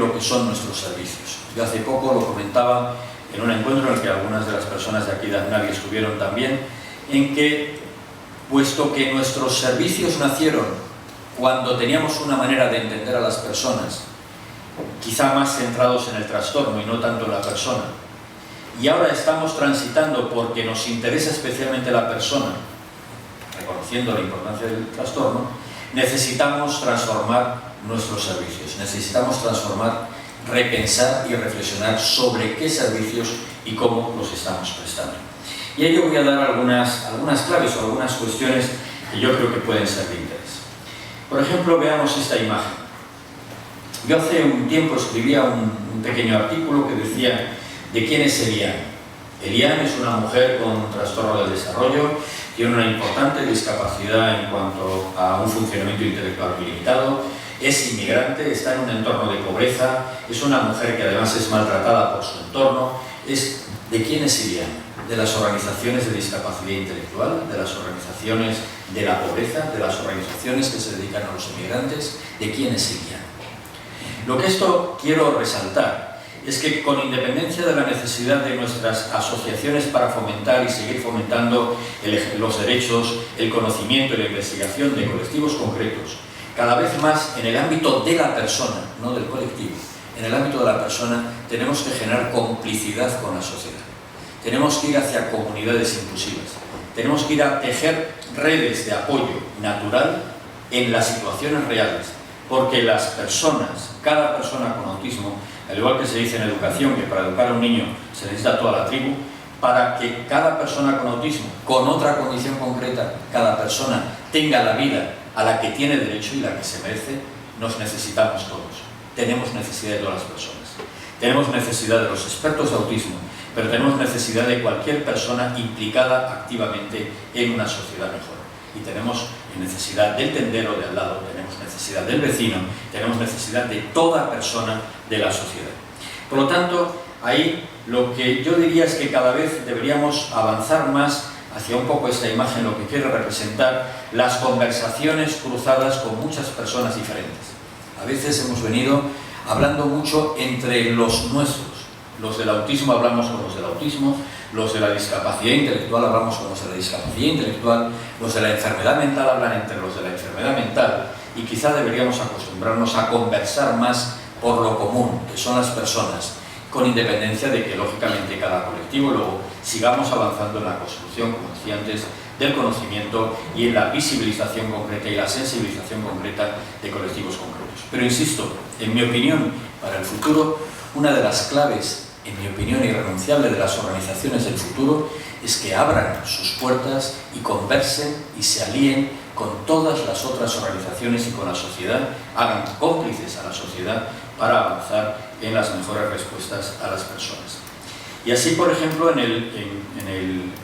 lo que son nuestros servicios. Yo hace poco lo comentaba en un encuentro en el que algunas de las personas de aquí de ACNAVI estuvieron también, en que, puesto que nuestros servicios nacieron cuando teníamos una manera de entender a las personas, quizá más centrados en el trastorno y no tanto en la persona, y ahora estamos transitando porque nos interesa especialmente la persona, reconociendo la importancia del trastorno, necesitamos transformar nuestros servicios, necesitamos transformar, repensar y reflexionar sobre qué servicios y cómo los estamos prestando. Y ahí yo voy a dar algunas claves o algunas cuestiones que yo creo que pueden ser de interés. Por ejemplo, veamos esta imagen. Yo hace un tiempo escribía un pequeño artículo que decía de quién es Eliane. Eliane es una mujer con trastorno del desarrollo, tiene una importante discapacidad en cuanto a un funcionamiento intelectual limitado, es inmigrante, está en un entorno de pobreza, es una mujer que además es maltratada por su entorno. ¿De quién es Eliane? De las organizaciones de discapacidad intelectual, de las organizaciones de la pobreza, de las organizaciones que se dedican a los inmigrantes. ¿De quién es Eliane? Lo que esto quiero resaltar es que, con independencia de la necesidad de nuestras asociaciones para fomentar y seguir fomentando los derechos, el conocimiento y la investigación de colectivos concretos, cada vez más en el ámbito de la persona, no del colectivo, en el ámbito de la persona tenemos que generar complicidad con la sociedad. Tenemos que ir hacia comunidades inclusivas, tenemos que ir a tejer redes de apoyo natural en las situaciones reales, porque las personas, cada persona con autismo, al igual que se dice en educación, que para educar a un niño se necesita toda la tribu, para que cada persona con autismo, con otra condición concreta, cada persona tenga la vida a la que tiene derecho y la que se merece, nos necesitamos todos. Tenemos necesidad de todas las personas. Tenemos necesidad de los expertos de autismo, pero tenemos necesidad de cualquier persona implicada activamente en una sociedad mejor. Y tenemos necesidad del tendero de al lado, tenemos necesidad del vecino, tenemos necesidad de toda persona de la sociedad. Por lo tanto, ahí lo que yo diría es que cada vez deberíamos avanzar más hacia un poco esta imagen, lo que quiere representar las conversaciones cruzadas con muchas personas diferentes. A veces hemos venido hablando mucho entre los nuestros. Los del autismo hablamos con los del autismo, los de la discapacidad intelectual hablamos con los de la discapacidad intelectual, los de la enfermedad mental hablan entre los de la enfermedad mental, y quizá deberíamos acostumbrarnos a conversar más por lo común, que son las personas, con independencia de que, lógicamente, cada colectivo luego sigamos avanzando en la construcción, como decía antes, del conocimiento y en la visibilización concreta y la sensibilización concreta de colectivos concretos. Pero insisto, en mi opinión, para el futuro, una de las claves, en mi opinión, irrenunciable de las organizaciones del futuro es que abran sus puertas y conversen y se alíen con todas las otras organizaciones y con la sociedad, hagan cómplices a la sociedad para avanzar en las mejores respuestas a las personas. Y así, por ejemplo,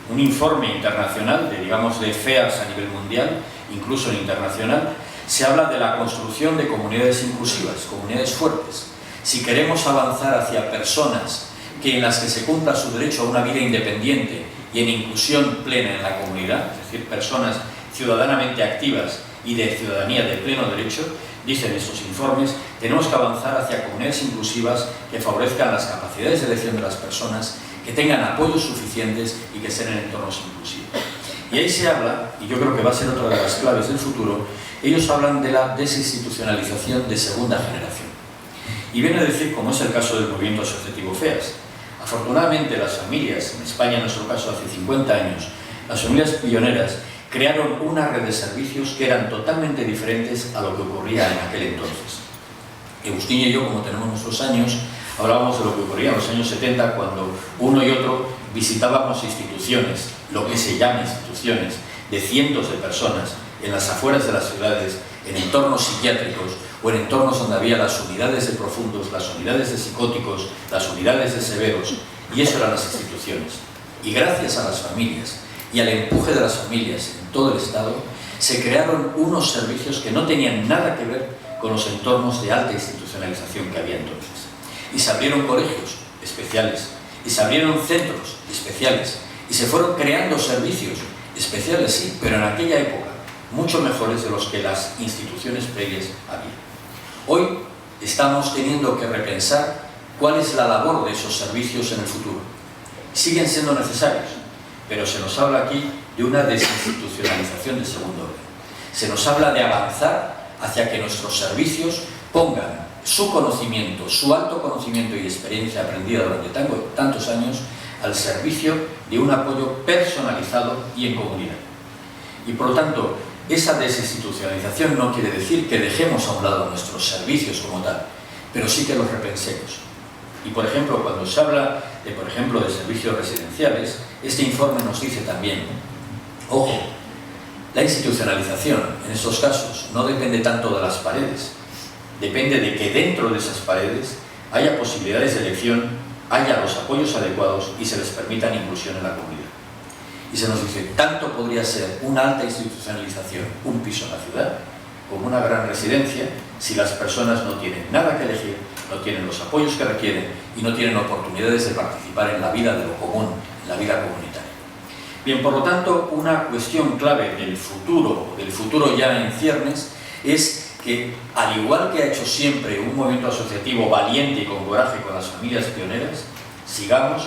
un informe internacional de FEAS a nivel mundial, incluso en internacional, se habla de la construcción de comunidades inclusivas, comunidades fuertes. Si queremos avanzar hacia personas en las que se cumpla su derecho a una vida independiente y en inclusión plena en la comunidad, es decir, personas ciudadanamente activas y de ciudadanía de pleno derecho, dicen estos informes, tenemos que avanzar hacia comunidades inclusivas que favorezcan las capacidades de elección de las personas, que tengan apoyos suficientes y que estén en entornos inclusivos. Y ahí se habla, y yo creo que va a ser otra de las claves del futuro, ellos hablan de la desinstitucionalización de segunda generación. Y viene a decir, como es el caso del movimiento asociativo FEAS, afortunadamente las familias, en España en nuestro caso hace 50 años, las familias pioneras crearon una red de servicios que eran totalmente diferentes a lo que ocurría en aquel entonces. Agustín y yo, como tenemos nuestros años, hablábamos de lo que ocurría en los años 70, cuando uno y otro visitábamos instituciones, lo que se llama instituciones, de cientos de personas, en las afueras de las ciudades, en entornos psiquiátricos o en entornos donde había las unidades de profundos, las unidades de psicóticos, las unidades de severos, y eso eran las instituciones. Y gracias a las familias y al empuje de las familias en todo el Estado, se crearon unos servicios que no tenían nada que ver con los entornos de alta institucionalización que había entonces. Y se abrieron colegios especiales, y se abrieron centros especiales, y se fueron creando servicios especiales, sí, pero en aquella época mucho mejores de los que las instituciones previas había. Hoy estamos teniendo que repensar cuál es la labor de esos servicios en el futuro. Siguen siendo necesarios, pero se nos habla aquí de una desinstitucionalización de segundo orden. Se nos habla de avanzar hacia que nuestros servicios pongan su conocimiento, su alto conocimiento y experiencia aprendida durante tantos años al servicio de un apoyo personalizado y en comunidad. Y por lo tanto, esa desinstitucionalización no quiere decir que dejemos a un lado nuestros servicios como tal, pero sí que los repensemos. Y por ejemplo, cuando se habla de servicios residenciales, este informe nos dice también, ojo, la institucionalización en estos casos no depende tanto de las paredes, depende de que dentro de esas paredes haya posibilidades de elección, haya los apoyos adecuados y se les permita inclusión en la comunidad. Y se nos dice, tanto podría ser una alta institucionalización, un piso en la ciudad, como una gran residencia, si las personas no tienen nada que elegir, no tienen los apoyos que requieren y no tienen oportunidades de participar en la vida de lo común, en la vida comunitaria. Bien, por lo tanto, una cuestión clave del futuro ya en ciernes, es que, al igual que ha hecho siempre un movimiento asociativo valiente y con coraje con las familias pioneras, sigamos